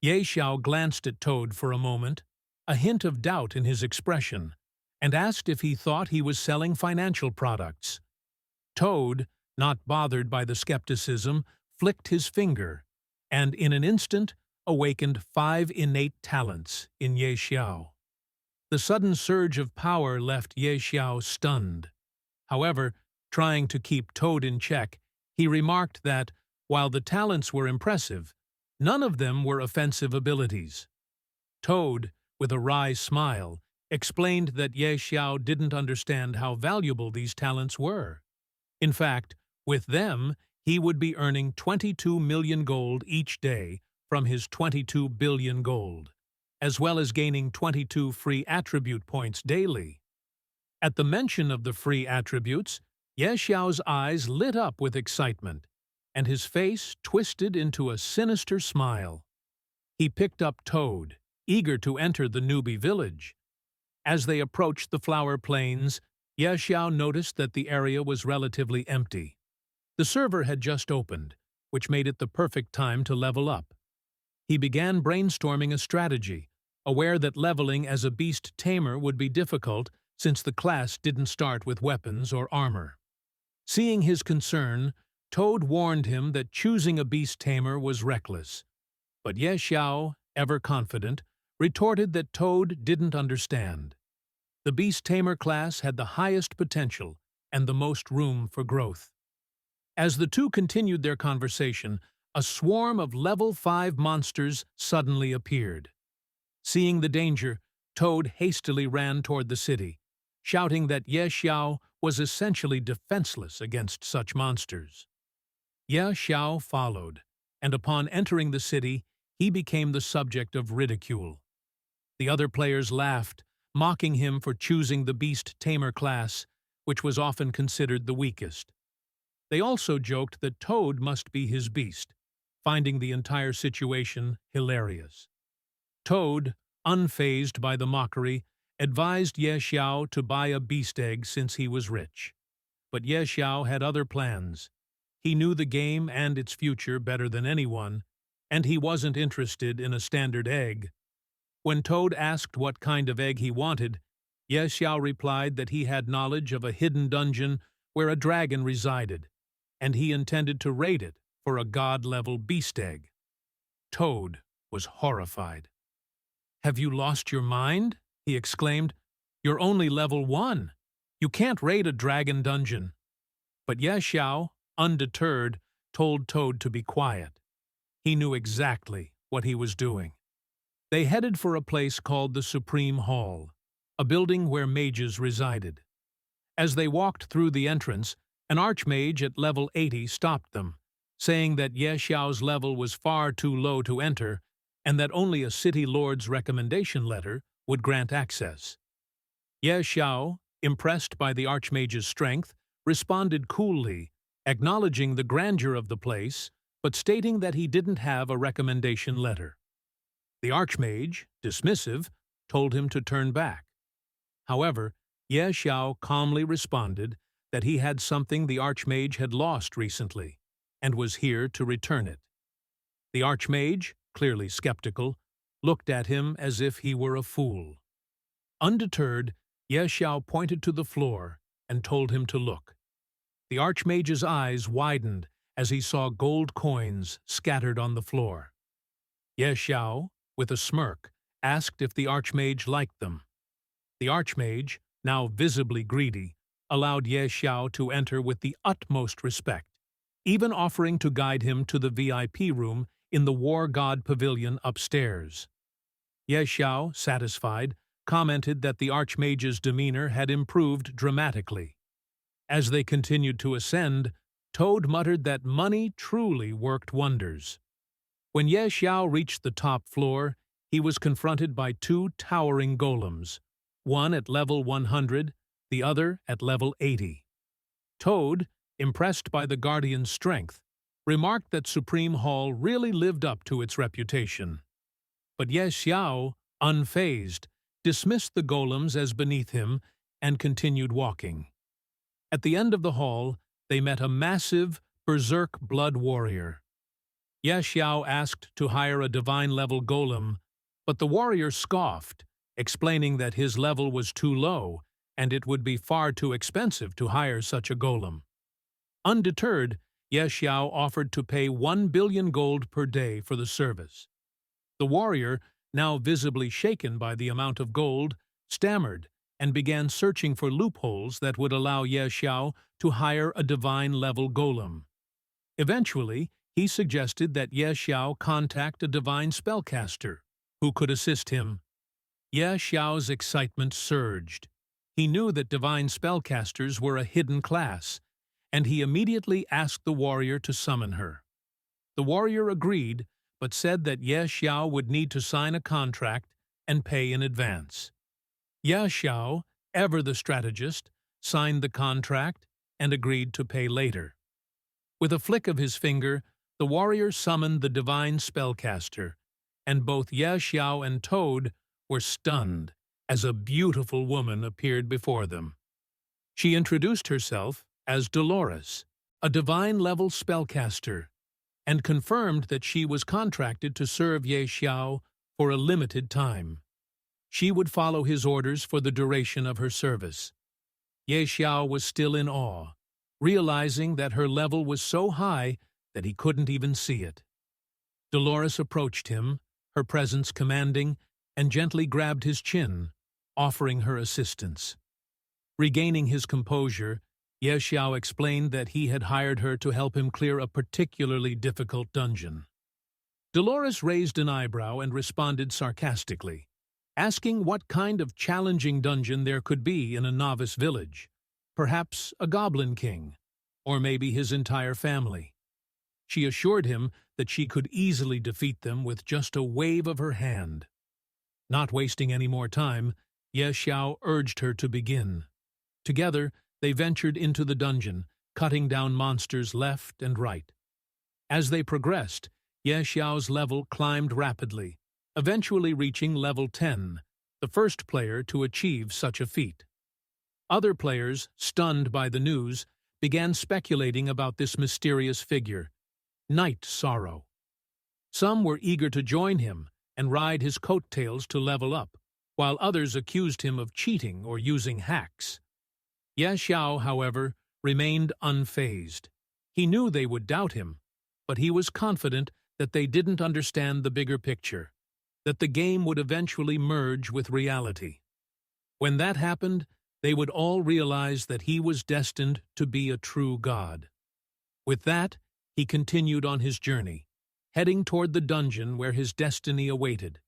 Ye Xiao glanced at Toad for a moment, a hint of doubt in his expression, and asked if he thought he was selling financial products. Toad, not bothered by the skepticism, flicked his finger, and in an instant awakened 5 innate talents in Ye Xiao. The sudden surge of power left Ye Xiao stunned. However, trying to keep Toad in check, he remarked that, while the talents were impressive, none of them were offensive abilities. Toad, with a wry smile, explained that Ye Xiao didn't understand how valuable these talents were. In fact, with them, he would be earning 22 million gold each day from his 22 billion gold, as well as gaining 22 free attribute points daily. At the mention of the free attributes, Ye Xiao's eyes lit up with excitement, and his face twisted into a sinister smile. He picked up Toad, eager to enter the newbie village. As they approached the flower plains, Ye Xiao noticed that the area was relatively empty. The server had just opened, which made it the perfect time to level up. He began brainstorming a strategy, aware that leveling as a beast tamer would be difficult since the class didn't start with weapons or armor. Seeing his concern, Toad warned him that choosing a beast tamer was reckless. But Ye Xiao, ever confident, retorted that Toad didn't understand. The beast tamer class had the highest potential and the most room for growth. As the two continued their conversation, a swarm of level 5 monsters suddenly appeared. Seeing the danger, Toad hastily ran toward the city, shouting that Ye Xiao was essentially defenseless against such monsters. Ye Xiao followed, and upon entering the city, he became the subject of ridicule. The other players laughed, mocking him for choosing the beast tamer class, which was often considered the weakest. They also joked that Toad must be his beast, finding the entire situation hilarious. Toad, unfazed by the mockery, advised Ye Xiao to buy a beast egg since he was rich. But Ye Xiao had other plans. He knew the game and its future better than anyone, and he wasn't interested in a standard egg. When Toad asked what kind of egg he wanted, Ye Xiao replied that he had knowledge of a hidden dungeon where a dragon resided, and he intended to raid it for a god-level beast egg. Toad was horrified. "Have you lost your mind?" he exclaimed. "You're only level 1. You can't raid a dragon dungeon." But Ye Xiao, undeterred, told Toad to be quiet. He knew exactly what he was doing. They headed for a place called the Supreme Hall, a building where mages resided. As they walked through the entrance, an archmage at level 80 stopped them, saying that Ye Xiao's level was far too low to enter and that only a city lord's recommendation letter would grant access. Ye Xiao, impressed by the archmage's strength, responded coolly, acknowledging the grandeur of the place, but stating that he didn't have a recommendation letter. The archmage, dismissive, told him to turn back. However, Ye Xiao calmly responded that he had something the archmage had lost recently, and was here to return it. The archmage, clearly skeptical, looked at him as if he were a fool. Undeterred, Ye Xiao pointed to the floor and told him to look. The archmage's eyes widened as he saw gold coins scattered on the floor. Ye Xiao, with a smirk, asked if the archmage liked them. The archmage, now visibly greedy, allowed Ye Xiao to enter with the utmost respect, even offering to guide him to the VIP room in the War God Pavilion upstairs. Ye Xiao, satisfied, commented that the archmage's demeanor had improved dramatically. As they continued to ascend, Toad muttered that money truly worked wonders. When Ye Xiao reached the top floor, he was confronted by 2 towering golems, one at level 100, the other at level 80. Toad, impressed by the guardian's strength, remarked that Supreme Hall really lived up to its reputation. But Ye Xiao, unfazed, dismissed the golems as beneath him and continued walking. At the end of the hall, they met a massive, berserk blood warrior. Ye Xiao asked to hire a divine-level golem, but the warrior scoffed, explaining that his level was too low and it would be far too expensive to hire such a golem. Undeterred, Ye Xiao offered to pay 1 billion gold per day for the service. The warrior, now visibly shaken by the amount of gold, stammered and began searching for loopholes that would allow Ye Xiao to hire a divine-level golem. Eventually, he suggested that Ye Xiao contact a divine spellcaster who could assist him. Ye Xiao's excitement surged. He knew that divine spellcasters were a hidden class, and he immediately asked the warrior to summon her. The warrior agreed, but said that Ye Xiao would need to sign a contract and pay in advance. Ye Xiao, ever the strategist, signed the contract and agreed to pay later. With a flick of his finger, the warrior summoned the divine spellcaster, and both Ye Xiao and Toad were stunned as a beautiful woman appeared before them. She introduced herself as Dolores, a divine-level spellcaster, and confirmed that she was contracted to serve Ye Xiao for a limited time. She would follow his orders for the duration of her service. Ye Xiao was still in awe, realizing that her level was so high that he couldn't even see it. Dolores approached him, her presence commanding, and gently grabbed his chin, offering her assistance. Regaining his composure, Ye Xiao explained that he had hired her to help him clear a particularly difficult dungeon. Dolores raised an eyebrow and responded sarcastically, asking what kind of challenging dungeon there could be in a novice village. Perhaps a goblin king, or maybe his entire family. She assured him that she could easily defeat them with just a wave of her hand. Not wasting any more time, Ye Xiao urged her to begin. Together, they ventured into the dungeon, cutting down monsters left and right. As they progressed, Ye Xiao's level climbed rapidly, eventually reaching level 10, the first player to achieve such a feat. Other players, stunned by the news, began speculating about this mysterious figure, Night Sorrow. Some were eager to join him and ride his coattails to level up, while others accused him of cheating or using hacks. Ye Xiao, however, remained unfazed. He knew they would doubt him, but he was confident that they didn't understand the bigger picture, that the game would eventually merge with reality. When that happened, they would all realize that he was destined to be a true god. With that, he continued on his journey, heading toward the dungeon where his destiny awaited.